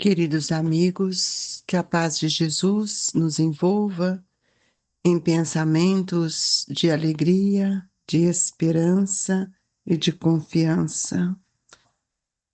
Queridos amigos, que a paz de Jesus nos envolva em pensamentos de alegria, de esperança e de confiança.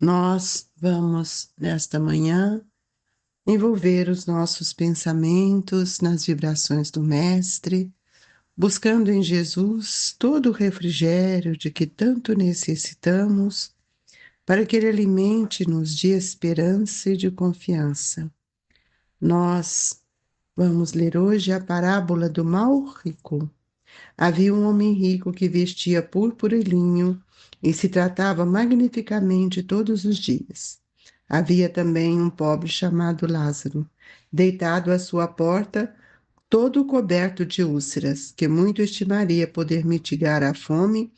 Nós vamos, nesta manhã, envolver os nossos pensamentos nas vibrações do Mestre, buscando em Jesus todo o refrigério de que tanto necessitamos, para que Ele alimente-nos de esperança e de confiança. Nós vamos ler hoje a parábola do mal rico. Havia um homem rico que vestia púrpura e linho e se tratava magnificamente todos os dias. Havia também um pobre chamado Lázaro, deitado à sua porta, todo coberto de úlceras, que muito estimaria poder mitigar a fome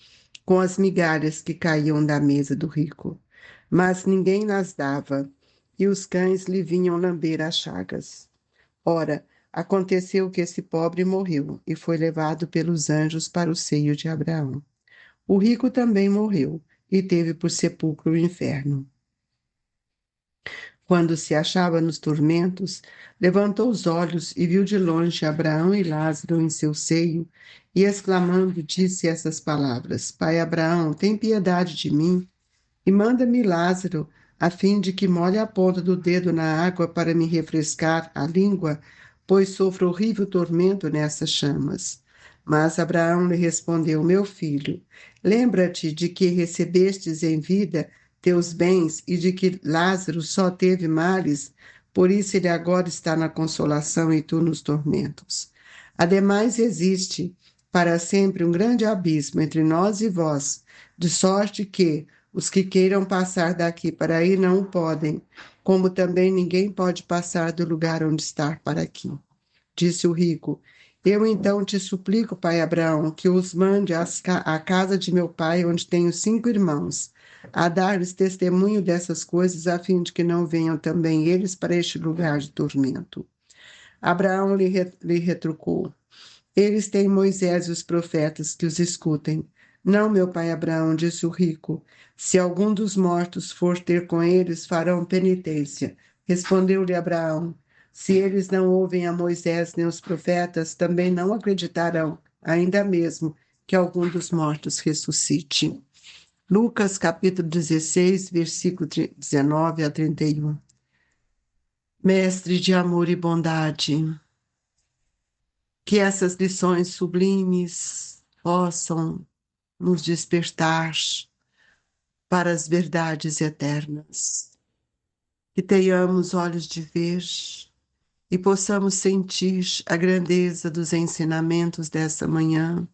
com as migalhas que caíam da mesa do rico. Mas ninguém nas dava, e os cães lhe vinham lamber as chagas. Ora, aconteceu que esse pobre morreu e foi levado pelos anjos para o seio de Abraão. O rico também morreu e teve por sepulcro o inferno. Quando se achava nos tormentos, levantou os olhos e viu de longe Abraão e Lázaro em seu seio, e exclamando, disse essas palavras: Pai Abraão, tem piedade de mim e manda-me Lázaro, a fim de que molhe a ponta do dedo na água para me refrescar a língua, pois sofro horrível tormento nessas chamas. Mas Abraão lhe respondeu: Meu filho, lembra-te de que recebestes em vida teus bens e de que Lázaro só teve males, por isso ele agora está na consolação e tu nos tormentos. Ademais, existe para sempre um grande abismo entre nós e vós, de sorte que os que queiram passar daqui para aí não o podem, como também ninguém pode passar do lugar onde está para aqui. Disse o rico: Eu então te suplico, pai Abraão, que os mande à casa de meu pai, onde tenho 5 irmãos, a dar-lhes testemunho dessas coisas, a fim de que não venham também eles para este lugar de tormento. Abraão lhe retrucou: Eles têm Moisés e os profetas que os escutem. Não, meu pai Abraão, disse o rico, se algum dos mortos for ter com eles, farão penitência. Respondeu-lhe Abraão: Se eles não ouvem a Moisés nem os profetas, também não acreditarão, ainda mesmo que algum dos mortos ressuscite. Lucas capítulo 16, versículo 19 a 31. Mestre de amor e bondade, que essas lições sublimes possam nos despertar para as verdades eternas, que tenhamos olhos de ver e possamos sentir a grandeza dos ensinamentos dessa manhã,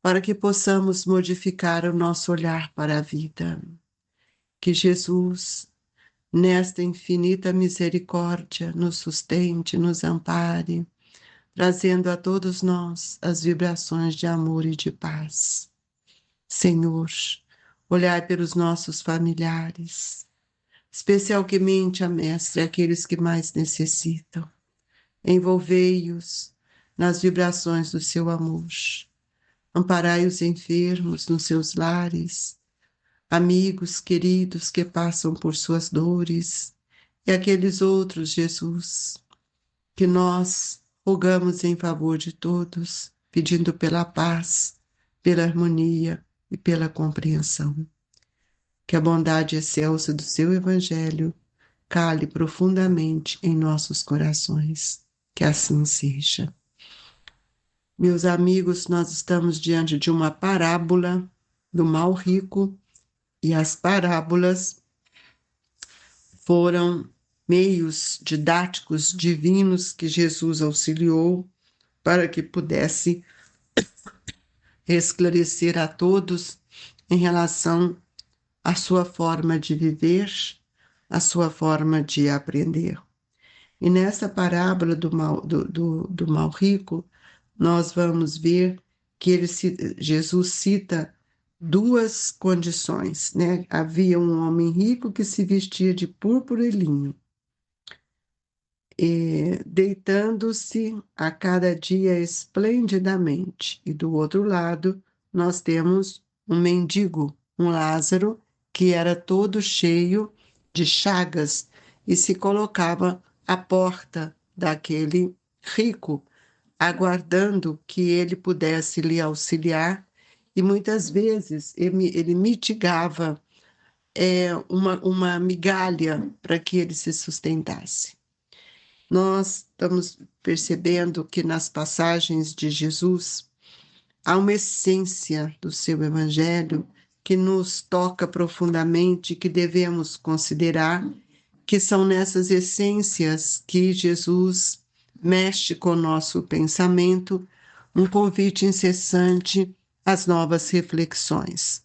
para que possamos modificar o nosso olhar para a vida. Que Jesus, nesta infinita misericórdia, nos sustente, nos ampare, trazendo a todos nós as vibrações de amor e de paz. Senhor, olhai pelos nossos familiares, especialmente, a Mestre, aqueles que mais necessitam. Envolvei-os nas vibrações do seu amor. Amparai os enfermos nos seus lares, amigos queridos que passam por suas dores, e aqueles outros, Jesus, que nós rogamos em favor de todos, pedindo pela paz, pela harmonia e pela compreensão. Que a bondade excelsa do seu Evangelho cale profundamente em nossos corações. Que assim seja. Meus amigos, nós estamos diante de uma parábola do mal rico, e as parábolas foram meios didáticos divinos que Jesus auxiliou para que pudesse esclarecer a todos em relação à sua forma de viver, à sua forma de aprender. E nessa parábola do mal rico, nós vamos ver que Jesus cita 2 condições, né? Havia um homem rico que se vestia de púrpura e linho, deitando-se a cada dia esplendidamente. E do outro lado, nós temos um mendigo, um Lázaro, que era todo cheio de chagas e se colocava à porta daquele rico, aguardando que ele pudesse lhe auxiliar, e muitas vezes ele mitigava uma migalha para que ele se sustentasse. Nós estamos percebendo que nas passagens de Jesus há uma essência do seu evangelho que nos toca profundamente, que devemos considerar, que são nessas essências que Jesus mexe com o nosso pensamento, um convite incessante às novas reflexões.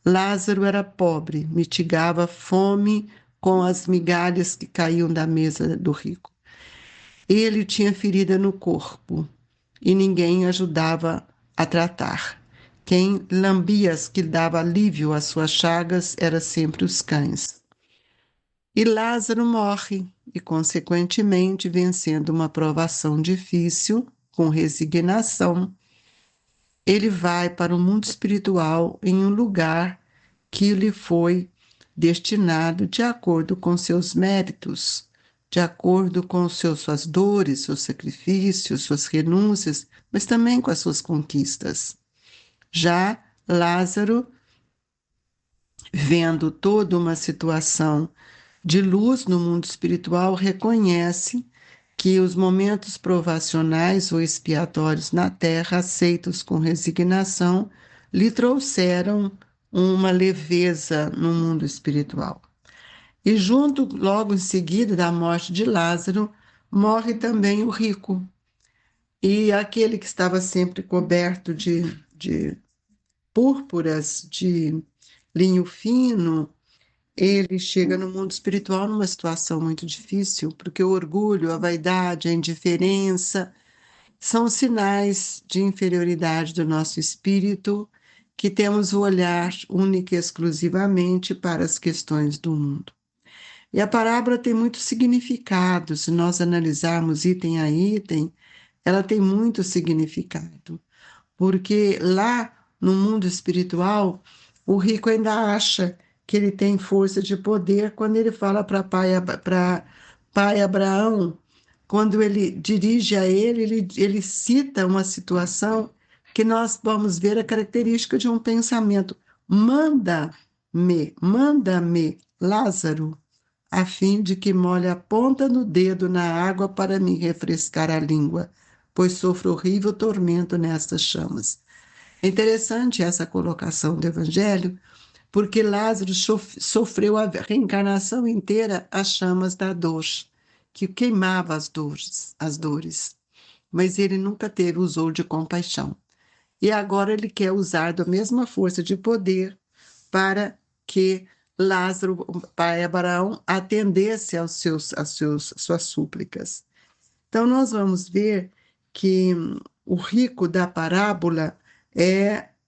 Lázaro era pobre, mitigava a fome com as migalhas que caíam da mesa do rico. Ele tinha ferida no corpo e ninguém ajudava a tratar. Quem lambia as que dava alívio às suas chagas era sempre os cães. E Lázaro morre e, consequentemente, vencendo uma provação difícil, com resignação, ele vai para o mundo espiritual em um lugar que lhe foi destinado de acordo com seus méritos, de acordo com suas dores, seus sacrifícios, suas renúncias, mas também com as suas conquistas. Já Lázaro, vendo toda uma situação de luz no mundo espiritual, reconhece que os momentos provacionais ou expiatórios na Terra, aceitos com resignação, lhe trouxeram uma leveza no mundo espiritual. E junto, logo em seguida da morte de Lázaro, morre também o rico. E aquele que estava sempre coberto de púrpuras, de linho fino, ele chega no mundo espiritual numa situação muito difícil, porque o orgulho, a vaidade, a indiferença são sinais de inferioridade do nosso espírito, que temos o olhar único e exclusivamente para as questões do mundo. E a parábola tem muito significado, se nós analisarmos item a item, ela tem muito significado, porque lá no mundo espiritual, o rico ainda acha que ele tem força de poder quando ele fala para pai Abraão, quando ele dirige a ele cita uma situação que nós vamos ver a característica de um pensamento. Manda-me, Lázaro, a fim de que molhe a ponta do dedo na água para me refrescar a língua, pois sofro horrível tormento nestas chamas. É interessante essa colocação do Evangelho, porque Lázaro sofreu a reencarnação inteira as chamas da dor, que queimava as dores, mas ele nunca usou de compaixão. E agora ele quer usar da mesma força de poder para que Lázaro, o pai Abraão, atendesse às suas súplicas. Então, nós vamos ver que o rico da parábola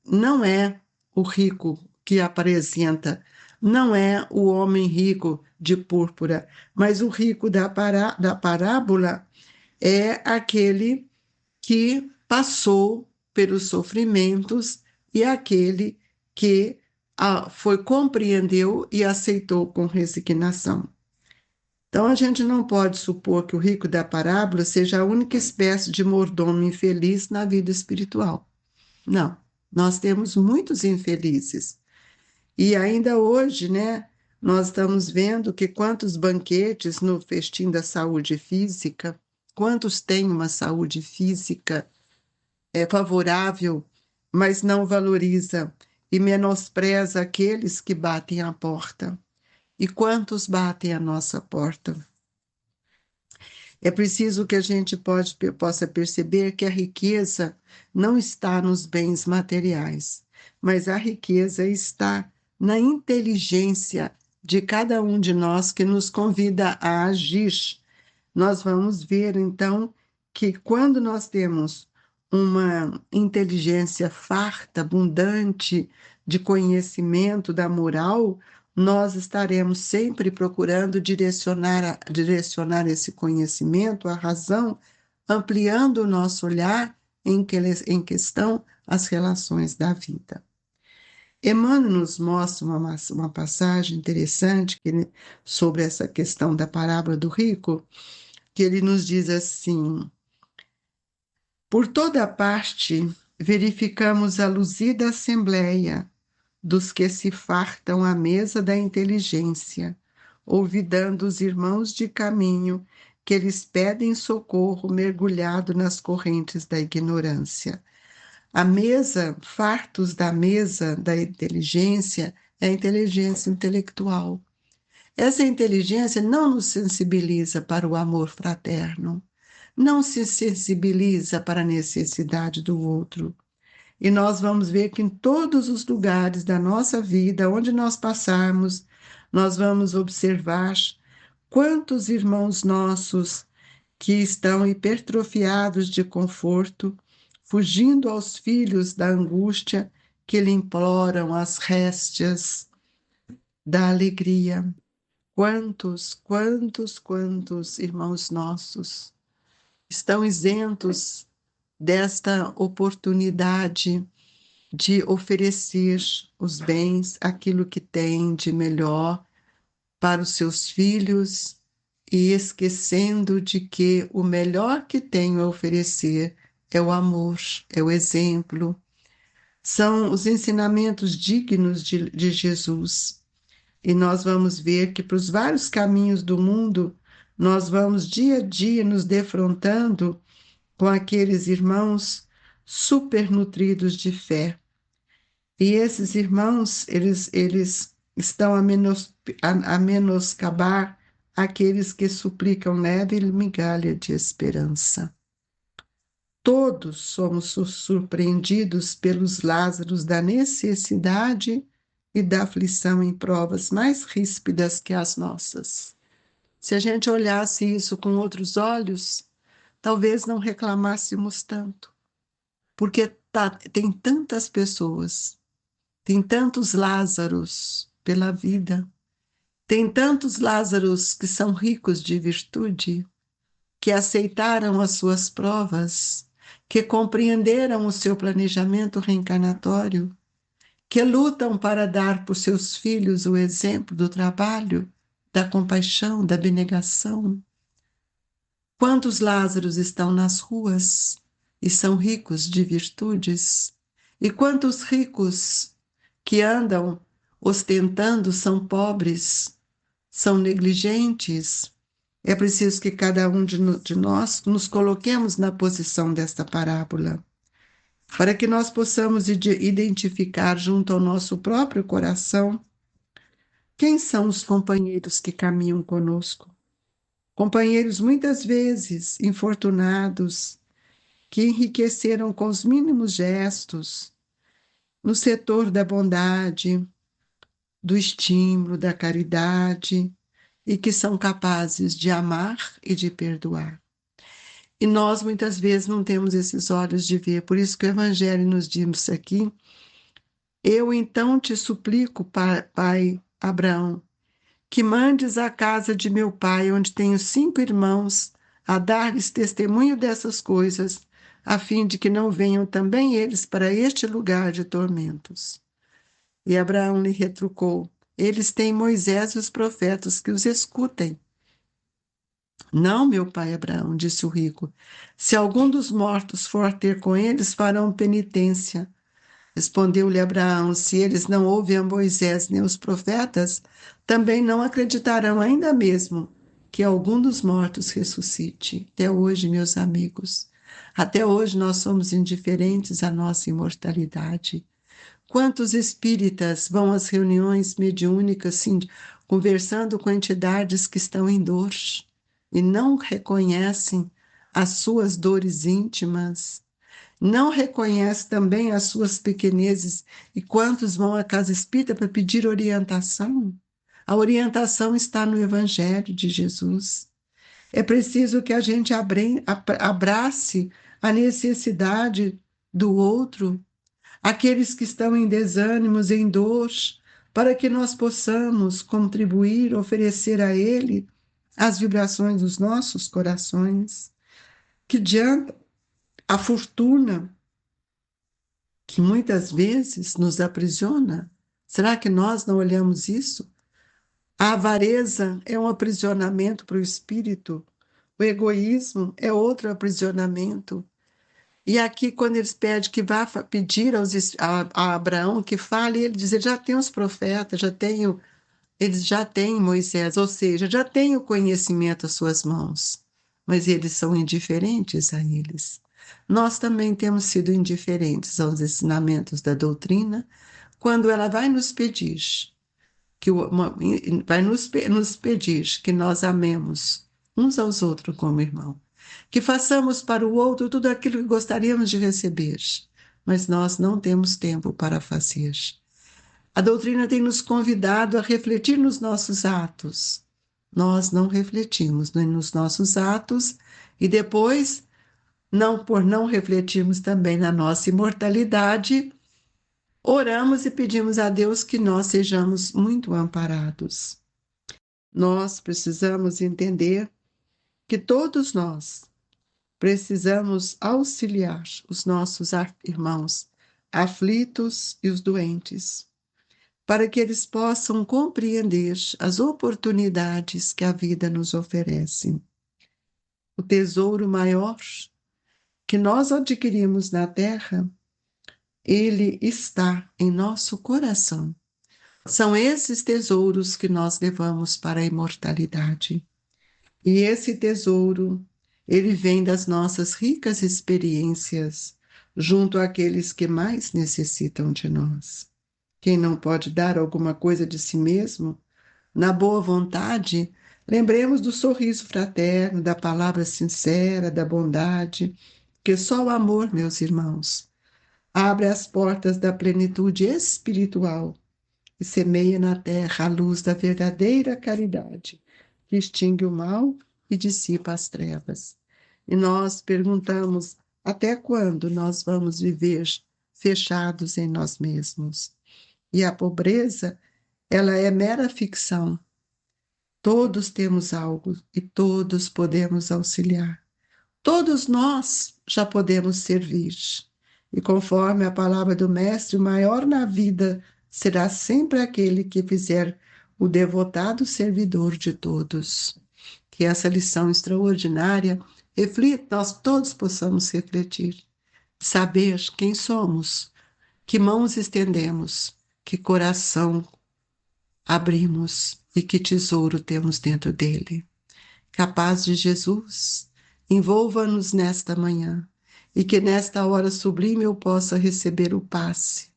não é o rico que apresenta, não é o homem rico de púrpura, mas o rico da parábola é aquele que passou pelos sofrimentos e aquele que compreendeu e aceitou com resignação. Então, a gente não pode supor que o rico da parábola seja a única espécie de mordomo infeliz na vida espiritual. Não, nós temos muitos infelizes. E ainda hoje, né, nós estamos vendo que quantos banquetes no festim da saúde física, quantos têm uma saúde física favorável, mas não valoriza e menospreza aqueles que batem à porta. E quantos batem à nossa porta? É preciso que a gente possa perceber que a riqueza não está nos bens materiais, mas a riqueza está na inteligência de cada um de nós que nos convida a agir. Nós vamos ver, então, que quando nós temos uma inteligência farta, abundante de conhecimento da moral, nós estaremos sempre procurando direcionar esse conhecimento, a razão, ampliando o nosso olhar em questão às relações da vida. Emmanuel nos mostra uma passagem interessante sobre essa questão da parábola do rico, que ele nos diz assim: por toda parte verificamos a luzida assembleia dos que se fartam à mesa da inteligência, olvidando os irmãos de caminho que lhes pedem socorro mergulhado nas correntes da ignorância. A mesa, fartos da mesa da inteligência, é a inteligência intelectual. Essa inteligência não nos sensibiliza para o amor fraterno, não se sensibiliza para a necessidade do outro. E nós vamos ver que em todos os lugares da nossa vida, onde nós passarmos, nós vamos observar quantos irmãos nossos que estão hipertrofiados de conforto, fugindo aos filhos da angústia, que lhe imploram as réstias da alegria. Quantos irmãos nossos estão isentos desta oportunidade de oferecer os bens, aquilo que tem de melhor para os seus filhos e esquecendo de que o melhor que tenho a oferecer é o amor, é o exemplo, são os ensinamentos dignos de Jesus. E nós vamos ver que para os vários caminhos do mundo, nós vamos dia a dia nos defrontando com aqueles irmãos supernutridos de fé. E esses irmãos, eles estão a menoscabar aqueles que suplicam leve migalha de esperança. Todos somos surpreendidos pelos Lázaros da necessidade e da aflição em provas mais ríspidas que as nossas. Se a gente olhasse isso com outros olhos, talvez não reclamássemos tanto, porque tem tantas pessoas, tem tantos Lázaros pela vida, tem tantos Lázaros que são ricos de virtude, que aceitaram as suas provas, que compreenderam o seu planejamento reencarnatório, que lutam para dar para os seus filhos o exemplo do trabalho, da compaixão, da abnegação. Quantos Lázaros estão nas ruas e são ricos de virtudes? E quantos ricos que andam ostentando são pobres, são negligentes? É preciso que cada um de nós nos coloquemos na posição desta parábola, para que nós possamos identificar junto ao nosso próprio coração quem são os companheiros que caminham conosco. Companheiros muitas vezes infortunados, que enriqueceram com os mínimos gestos, no setor da bondade, do estímulo, da caridade, e que são capazes de amar e de perdoar. E nós muitas vezes não temos esses olhos de ver, por isso que o Evangelho nos diz aqui: eu então te suplico, pai Abraão, que mandes à casa de meu pai, onde tenho 5 irmãos, a dar-lhes testemunho dessas coisas, a fim de que não venham também eles para este lugar de tormentos. E Abraão lhe retrucou: eles têm Moisés e os profetas, que os escutem. Não, meu pai Abraão, disse o rico, se algum dos mortos for ter com eles, farão penitência. Respondeu-lhe Abraão: se eles não ouvem a Moisés nem os profetas, também não acreditarão ainda mesmo que algum dos mortos ressuscite. Até hoje, meus amigos, até hoje nós somos indiferentes à nossa imortalidade. Quantos espíritas vão às reuniões mediúnicas, sim, conversando com entidades que estão em dor e não reconhecem as suas dores íntimas, não reconhecem também as suas pequenezes, e quantos vão à casa espírita para pedir orientação? A orientação está no Evangelho de Jesus. É preciso que a gente abrace a necessidade do outro, aqueles que estão em desânimos, em dor, para que nós possamos contribuir, oferecer a ele as vibrações dos nossos corações. Que adianta a fortuna que muitas vezes nos aprisiona. Será que nós não olhamos isso? A avareza é um aprisionamento para o espírito, o egoísmo é outro aprisionamento. E aqui, quando eles pedem que vá pedir a Abraão que fale, ele diz: já tem os profetas, eles já têm Moisés, ou seja, já têm o conhecimento às suas mãos, mas eles são indiferentes a eles. Nós também temos sido indiferentes aos ensinamentos da doutrina, quando ela vai nos pedir nos pedir que nós amemos uns aos outros como irmão, que façamos para o outro tudo aquilo que gostaríamos de receber, mas nós não temos tempo para fazer. A doutrina tem nos convidado a refletir nos nossos atos. Nós não refletimos nos nossos atos e depois, não por não refletirmos também na nossa imortalidade, oramos e pedimos a Deus que nós sejamos muito amparados. Nós precisamos entender que todos nós precisamos auxiliar os nossos irmãos aflitos e os doentes, para que eles possam compreender as oportunidades que a vida nos oferece. O tesouro maior que nós adquirimos na terra, ele está em nosso coração. São esses tesouros que nós levamos para a imortalidade. E esse tesouro, ele vem das nossas ricas experiências junto àqueles que mais necessitam de nós. Quem não pode dar alguma coisa de si mesmo, na boa vontade, lembremos do sorriso fraterno, da palavra sincera, da bondade, que só o amor, meus irmãos, abre as portas da plenitude espiritual e semeia na terra a luz da verdadeira caridade, que extingue o mal e dissipa as trevas. E nós perguntamos, até quando nós vamos viver fechados em nós mesmos? E a pobreza, ela é mera ficção. Todos temos algo e todos podemos auxiliar. Todos nós já podemos servir. E conforme a palavra do Mestre, o maior na vida será sempre aquele que fizer o devotado servidor de todos. Que essa lição extraordinária nós todos possamos refletir, saber quem somos, que mãos estendemos, que coração abrimos e que tesouro temos dentro dele. Que a paz de Jesus envolva-nos nesta manhã e que nesta hora sublime eu possa receber o passe.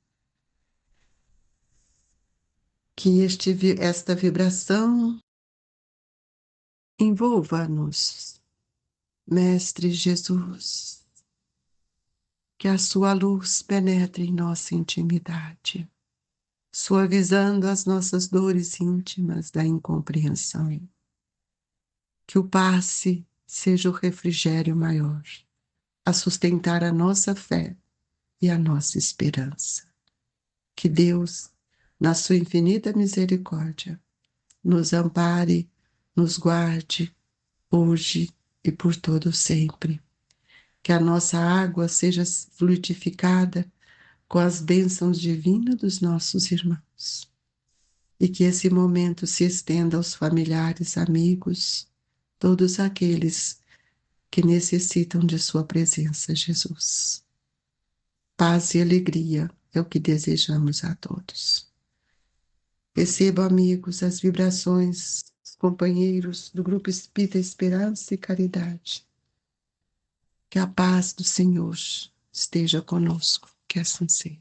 Que esta vibração envolva-nos, Mestre Jesus. Que a sua luz penetre em nossa intimidade, suavizando as nossas dores íntimas da incompreensão. Que o passe seja o refrigério maior, a sustentar a nossa fé e a nossa esperança. Que Deus, na sua infinita misericórdia, nos ampare, nos guarde, hoje e por todo sempre. Que a nossa água seja fluidificada com as bênçãos divinas dos nossos irmãos. E que esse momento se estenda aos familiares, amigos, todos aqueles que necessitam de sua presença, Jesus. Paz e alegria é o que desejamos a todos. Recebo, amigos, as vibrações, companheiros do Grupo Espírita Esperança e Caridade. Que a paz do Senhor esteja conosco, que assim seja.